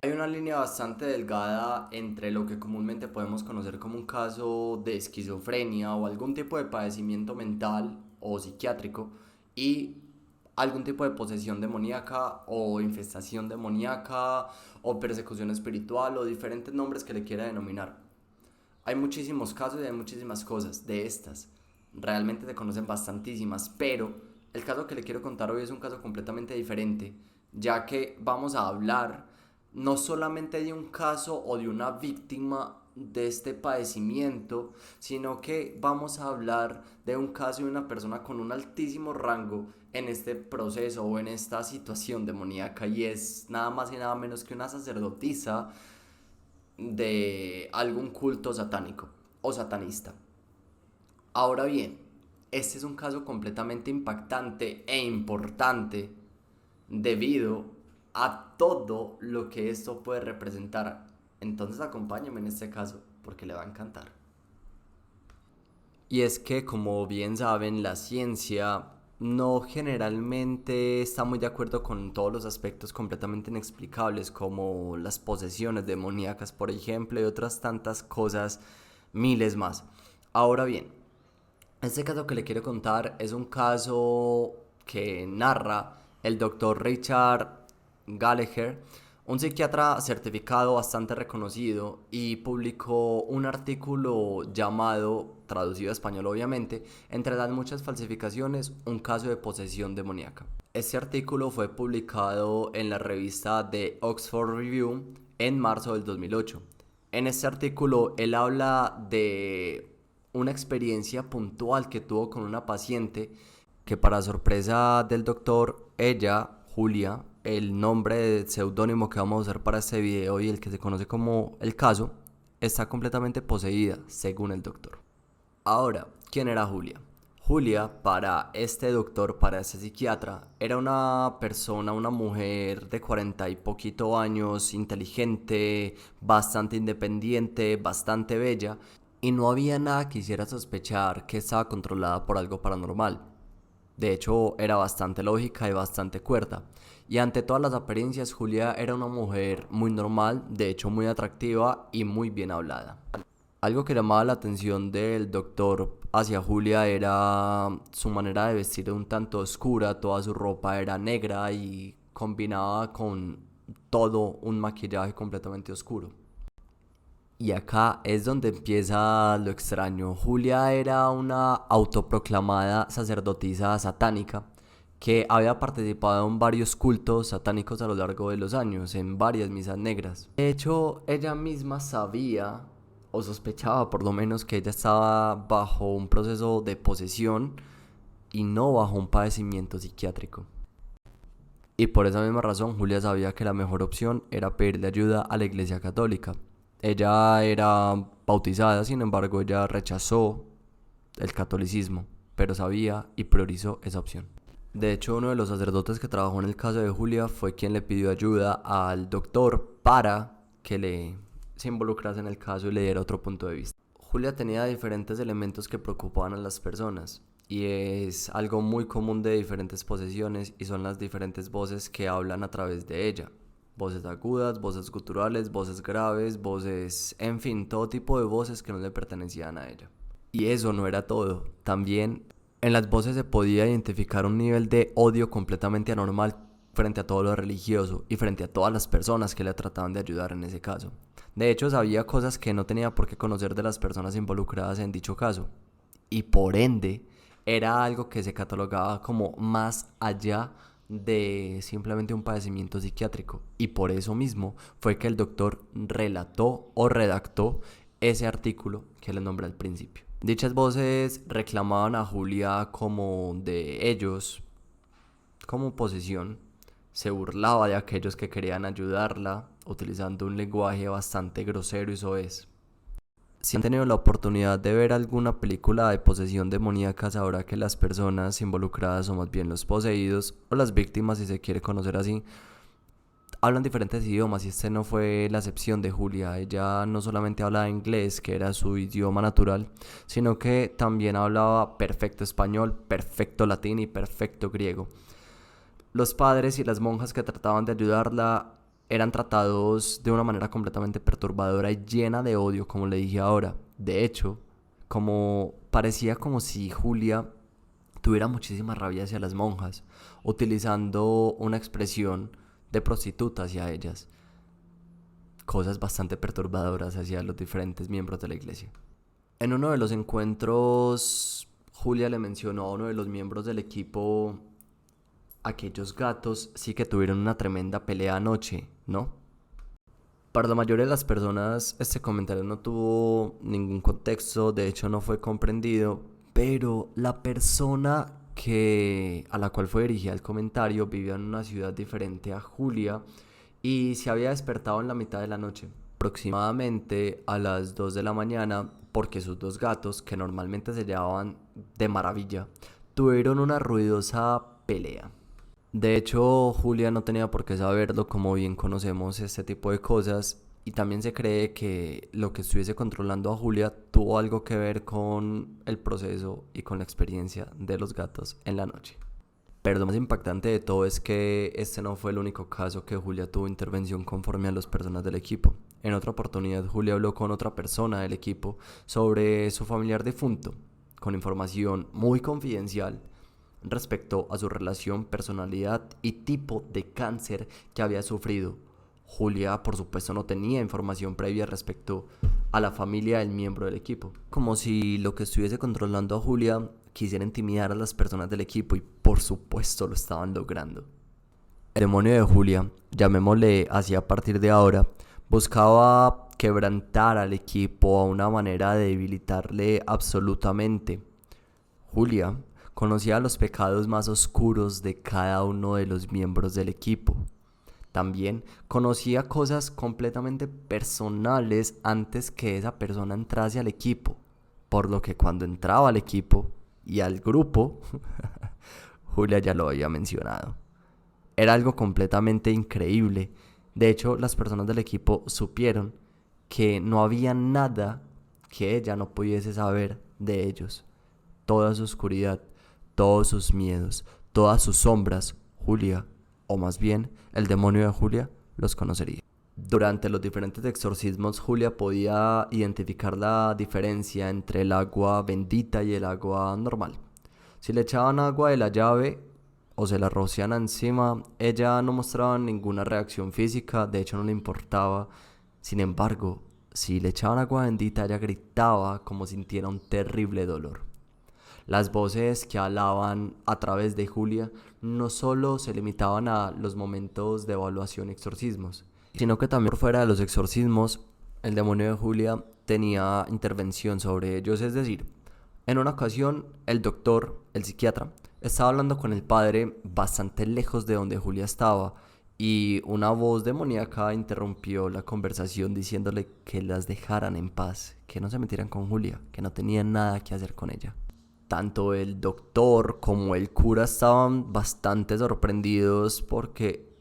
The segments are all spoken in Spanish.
Hay una línea bastante delgada entre lo que comúnmente podemos conocer como un caso de esquizofrenia o algún tipo de padecimiento mental o psiquiátrico y algún tipo de posesión demoníaca o infestación demoníaca o persecución espiritual o diferentes nombres que le quiera denominar. Hay muchísimos casos y hay muchísimas cosas de estas. Realmente se conocen bastantísimas, pero el caso que le quiero contar hoy es un caso completamente diferente, ya que vamos a hablar no solamente de un caso o de una víctima de este padecimiento, sino que vamos a hablar de un caso de una persona con un altísimo rango en este proceso o en esta situación demoníaca y es nada más y nada menos que una sacerdotisa de algún culto satánico o satanista. Ahora bien, este es un caso completamente impactante e importante debido a todo lo que esto puede representar. Entonces acompáñame en este caso porque le va a encantar. Y es que, como bien saben, la ciencia no generalmente está muy de acuerdo con todos los aspectos completamente inexplicables, como las posesiones demoníacas, por ejemplo, y otras tantas cosas, miles más. Ahora bien, este caso que le quiero contar es un caso que narra el doctor Richard Gallagher, un psiquiatra certificado bastante reconocido, y publicó un artículo llamado, traducido a español obviamente, entre las muchas falsificaciones, un caso de posesión demoníaca. Este artículo fue publicado en la revista The Oxford Review en marzo del 2008. En este artículo él habla de una experiencia puntual que tuvo con una paciente que, para sorpresa del doctor, ella, Julia, el nombre de seudónimo que vamos a usar para este video y el que se conoce como el caso, está completamente poseída, según el doctor. Ahora, ¿quién era Julia? Julia, para este doctor, para este psiquiatra, era una persona, una mujer de 40 y poquito años, inteligente, bastante independiente, bastante bella, y no había nada que hiciera sospechar que estaba controlada por algo paranormal. De hecho, era bastante lógica y bastante cuerda. Y ante todas las apariencias, Julia era una mujer muy normal, de hecho muy atractiva y muy bien hablada. Algo que llamaba la atención del doctor hacia Julia era su manera de vestir un tanto oscura, toda su ropa era negra y combinaba con todo un maquillaje completamente oscuro. Y acá es donde empieza lo extraño. Julia era una autoproclamada sacerdotisa satánica que había participado en varios cultos satánicos a lo largo de los años, en varias misas negras. De hecho, ella misma sabía, o sospechaba por lo menos, que ella estaba bajo un proceso de posesión y no bajo un padecimiento psiquiátrico. Y por esa misma razón, Julia sabía que la mejor opción era pedirle ayuda a la Iglesia Católica. Ella era bautizada, sin embargo, ella rechazó el catolicismo, pero sabía y priorizó esa opción. De hecho, uno de los sacerdotes que trabajó en el caso de Julia fue quien le pidió ayuda al doctor para que se involucrase en el caso y le diera otro punto de vista. Julia tenía diferentes elementos que preocupaban a las personas y es algo muy común de diferentes posesiones y son las diferentes voces que hablan a través de ella. Voces agudas, voces guturales, voces graves, voces, en fin, todo tipo de voces que no le pertenecían a ella. Y eso no era todo. También en las voces se podía identificar un nivel de odio completamente anormal frente a todo lo religioso y frente a todas las personas que le trataban de ayudar en ese caso. De hecho, sabía cosas que no tenía por qué conocer de las personas involucradas en dicho caso. Y por ende, era algo que se catalogaba como más allá de simplemente un padecimiento psiquiátrico. Y por eso mismo fue que el doctor relató o redactó ese artículo que le nombré al principio. Dichas voces reclamaban a Julia como de ellos, como posesión. Se burlaba de aquellos que querían ayudarla, utilizando un lenguaje bastante grosero y soez. Si han tenido la oportunidad de ver alguna película de posesión demoníaca, sabrá que las personas involucradas, o más bien los poseídos, o las víctimas, si se quiere conocer así, hablan diferentes idiomas y este no fue la excepción de Julia. Ella no solamente hablaba inglés, que era su idioma natural, sino que también hablaba perfecto español, perfecto latín y perfecto griego. Los padres y las monjas que trataban de ayudarla eran tratados de una manera completamente perturbadora y llena de odio, como le dije ahora. De hecho, como parecía como si Julia tuviera muchísima rabia hacia las monjas, utilizando una expresión de prostituta hacia ellas, cosas bastante perturbadoras hacia los diferentes miembros de la iglesia. En uno de los encuentros, Julia le mencionó a uno de los miembros del equipo: aquellos gatos sí que tuvieron una tremenda pelea anoche, ¿no? Para la mayoría de las personas este comentario no tuvo ningún contexto, de hecho no fue comprendido, pero la persona a la cual fue dirigida el comentario vivía en una ciudad diferente a Julia y se había despertado en la mitad de la noche, aproximadamente a las 2 de la mañana, porque sus dos gatos, que normalmente se llevaban de maravilla, tuvieron una ruidosa pelea. De hecho, Julia no tenía por qué saberlo, como bien conocemos este tipo de cosas, y también se cree que lo que estuviese controlando a Julia tuvo algo que ver con el proceso y con la experiencia de los gatos en la noche. Pero lo más impactante de todo es que este no fue el único caso que Julia tuvo intervención conforme a las personas del equipo. En otra oportunidad, Julia habló con otra persona del equipo sobre su familiar difunto, con información muy confidencial respecto a su relación, personalidad y tipo de cáncer que había sufrido. Julia, por supuesto, no tenía información previa respecto a la familia del miembro del equipo. Como si lo que estuviese controlando a Julia quisiera intimidar a las personas del equipo, y por supuesto lo estaban logrando. El demonio de Julia, llamémosle así a partir de ahora, buscaba quebrantar al equipo a una manera de debilitarle absolutamente. Julia conocía los pecados más oscuros de cada uno de los miembros del equipo. También conocía cosas completamente personales antes que esa persona entrase al equipo, por lo que cuando entraba al equipo y al grupo, Julia ya lo había mencionado. Era algo completamente increíble. De hecho, las personas del equipo supieron que no había nada que ella no pudiese saber de ellos. Toda su oscuridad, todos sus miedos, todas sus sombras, Julia, o más bien el demonio de Julia, los conocería. Durante los diferentes exorcismos, Julia podía identificar la diferencia entre el agua bendita y el agua normal. Si le echaban agua de la llave o se la rociaban encima, ella no mostraba ninguna reacción física, de hecho no le importaba. Sin embargo, si le echaban agua bendita, ella gritaba como sintiera un terrible dolor. Las voces que hablaban a través de Julia no solo se limitaban a los momentos de evaluación y exorcismos, sino que también por fuera de los exorcismos, el demonio de Julia tenía intervención sobre ellos. Es decir, en una ocasión el doctor, el psiquiatra, estaba hablando con el padre bastante lejos de donde Julia estaba, y una voz demoníaca interrumpió la conversación diciéndole que las dejaran en paz, que no se metieran con Julia, que no tenían nada que hacer con ella. Tanto el doctor como el cura estaban bastante sorprendidos porque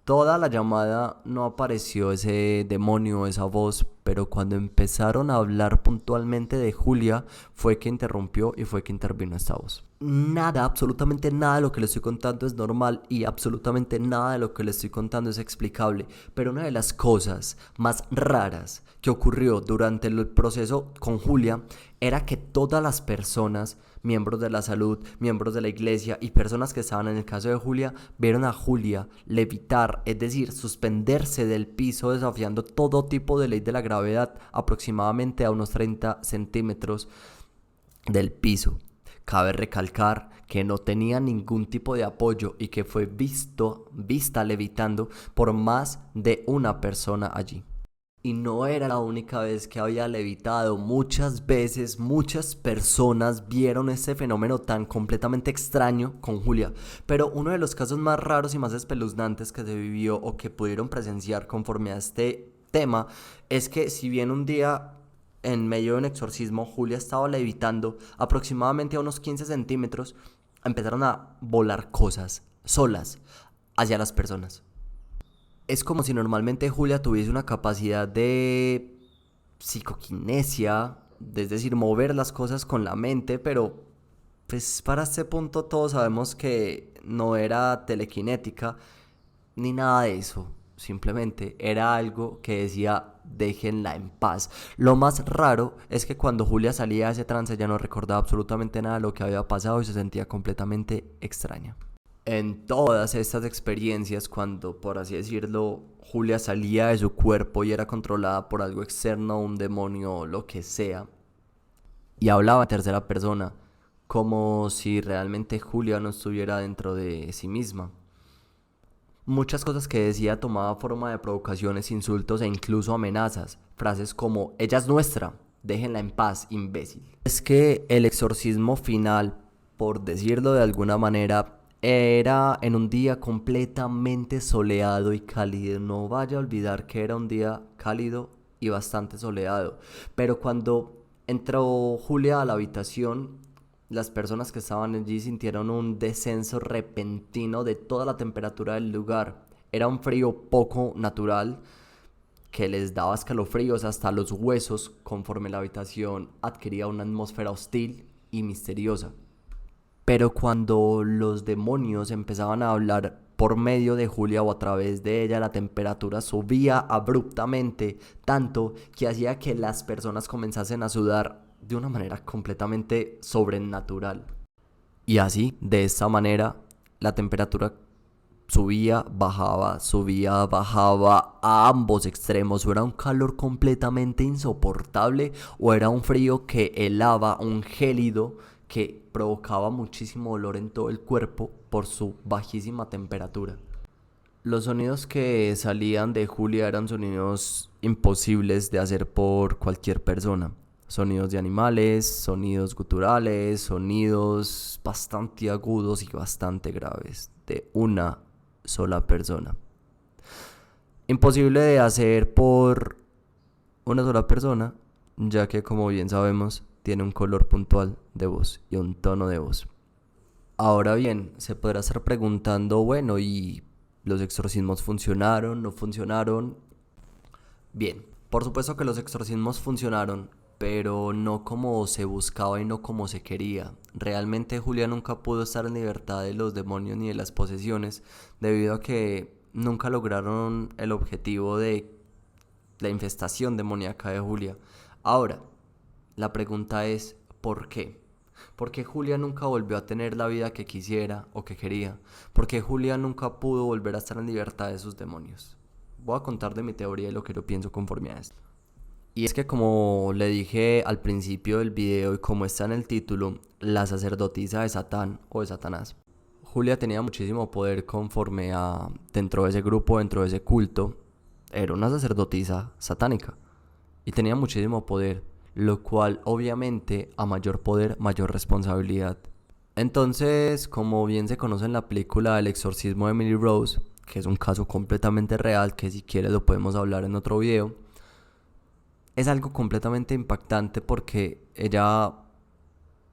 toda la llamada no apareció ese demonio, esa voz, pero cuando empezaron a hablar puntualmente de Julia fue que interrumpió y fue que intervino esta voz. Nada, absolutamente nada de lo que le estoy contando es normal y absolutamente nada de lo que le estoy contando es explicable, pero una de las cosas más raras que ocurrió durante el proceso con Julia era que todas las personas, miembros de la salud, miembros de la iglesia y personas que estaban en el caso de Julia, vieron a Julia levitar, es decir, suspenderse del piso desafiando todo tipo de ley de la gravedad aproximadamente a unos 30 centímetros del piso. Cabe recalcar que no tenía ningún tipo de apoyo y que fue vista levitando por más de una persona allí. Y no era la única vez que había levitado. Muchas veces, muchas personas vieron este fenómeno tan completamente extraño con Julia. Pero uno de los casos más raros y más espeluznantes que se vivió o que pudieron presenciar conforme a este tema es que si bien un día en medio de un exorcismo Julia estaba levitando aproximadamente a unos 15 centímetros, empezaron a volar cosas solas hacia las personas. Es como si normalmente Julia tuviese una capacidad de psicoquinesia, es decir, mover las cosas con la mente, pero pues para este punto todos sabemos que no era telequinética ni nada de eso. simplemente era algo que decía déjenla en paz. Lo más raro es que cuando Julia salía de ese trance ella no recordaba absolutamente nada de lo que había pasado y se sentía completamente extraña. En todas estas experiencias, cuando, por así decirlo, Julia salía de su cuerpo y era controlada por algo externo, un demonio o lo que sea, y hablaba en tercera persona, como si realmente Julia no estuviera dentro de sí misma. Muchas cosas que decía tomaba forma de provocaciones, insultos e incluso amenazas. Frases como, ella es nuestra, déjenla en paz, imbécil. Es que el exorcismo final, por decirlo de alguna manera, era en un día completamente soleado y cálido. No vaya a olvidar que era un día cálido y bastante soleado. Pero cuando entró Julia a la habitación, las personas que estaban allí sintieron un descenso repentino de toda la temperatura del lugar. Era un frío poco natural que les daba escalofríos hasta los huesos conforme la habitación adquiría una atmósfera hostil y misteriosa. Pero cuando los demonios empezaban a hablar por medio de Julia o a través de ella, la temperatura subía abruptamente, tanto que hacía que las personas comenzasen a sudar de una manera completamente sobrenatural. Y así, de esta manera, la temperatura subía, bajaba a ambos extremos. O era un calor completamente insoportable o era un frío que helaba, un gélido que provocaba muchísimo dolor en todo el cuerpo por su bajísima temperatura. Los sonidos que salían de Julia eran sonidos imposibles de hacer por cualquier persona. Sonidos de animales, sonidos guturales, sonidos bastante agudos y bastante graves de una sola persona. Imposible de hacer por una sola persona, ya que como bien sabemos tiene un color puntual de voz y un tono de voz. Ahora bien, se podrá estar preguntando, bueno, ¿y los exorcismos funcionaron? ¿No funcionaron? Bien, por supuesto que los exorcismos funcionaron, pero no como se buscaba y no como se quería. Realmente Julia nunca pudo estar en libertad de los demonios ni de las posesiones, debido a que nunca lograron el objetivo de la infestación demoníaca de Julia. Ahora, la pregunta es, ¿por qué? ¿Por qué Julia nunca volvió a tener la vida que quisiera o que quería? ¿Por qué Julia nunca pudo volver a estar en libertad de sus demonios? Voy a contar de mi teoría y lo que yo pienso conforme a esto. Y es que como le dije al principio del video y como está en el título, la sacerdotisa de Satán o de Satanás, Julia tenía muchísimo poder conforme a dentro de ese grupo, dentro de ese culto, era una sacerdotisa satánica y tenía muchísimo poder, lo cual obviamente a mayor poder, mayor responsabilidad. Entonces, como bien se conoce en la película El exorcismo de Emily Rose, que es un caso completamente real, que si quieres lo podemos hablar en otro video, es algo completamente impactante porque ella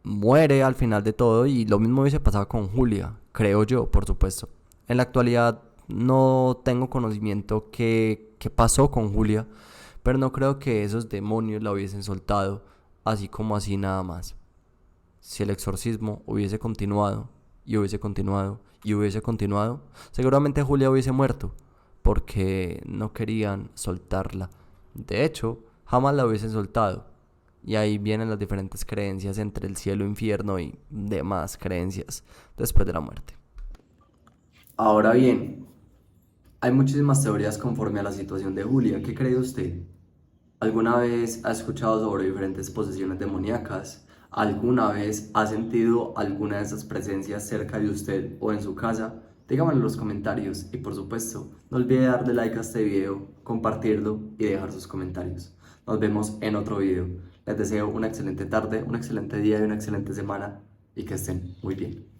muere al final de todo y lo mismo hubiese pasado con Julia, creo yo, por supuesto. En la actualidad no tengo conocimiento qué pasó con Julia, pero no creo que esos demonios la hubiesen soltado así como así nada más. Si el exorcismo hubiese continuado y hubiese continuado y hubiese continuado, seguramente Julia hubiese muerto porque no querían soltarla. De hecho, jamás la hubiesen soltado. Y ahí vienen las diferentes creencias entre el cielo, infierno y demás creencias después de la muerte. Ahora bien, hay muchísimas teorías conforme a la situación de Julia. ¿Qué cree usted? ¿Alguna vez ha escuchado sobre diferentes posesiones demoníacas? ¿Alguna vez ha sentido alguna de esas presencias cerca de usted o en su casa? Dígamelo en los comentarios y por supuesto, no olvide darle like a este video, compartirlo y dejar sus comentarios. Nos vemos en otro video. Les deseo una excelente tarde, un excelente día y una excelente semana y que estén muy bien.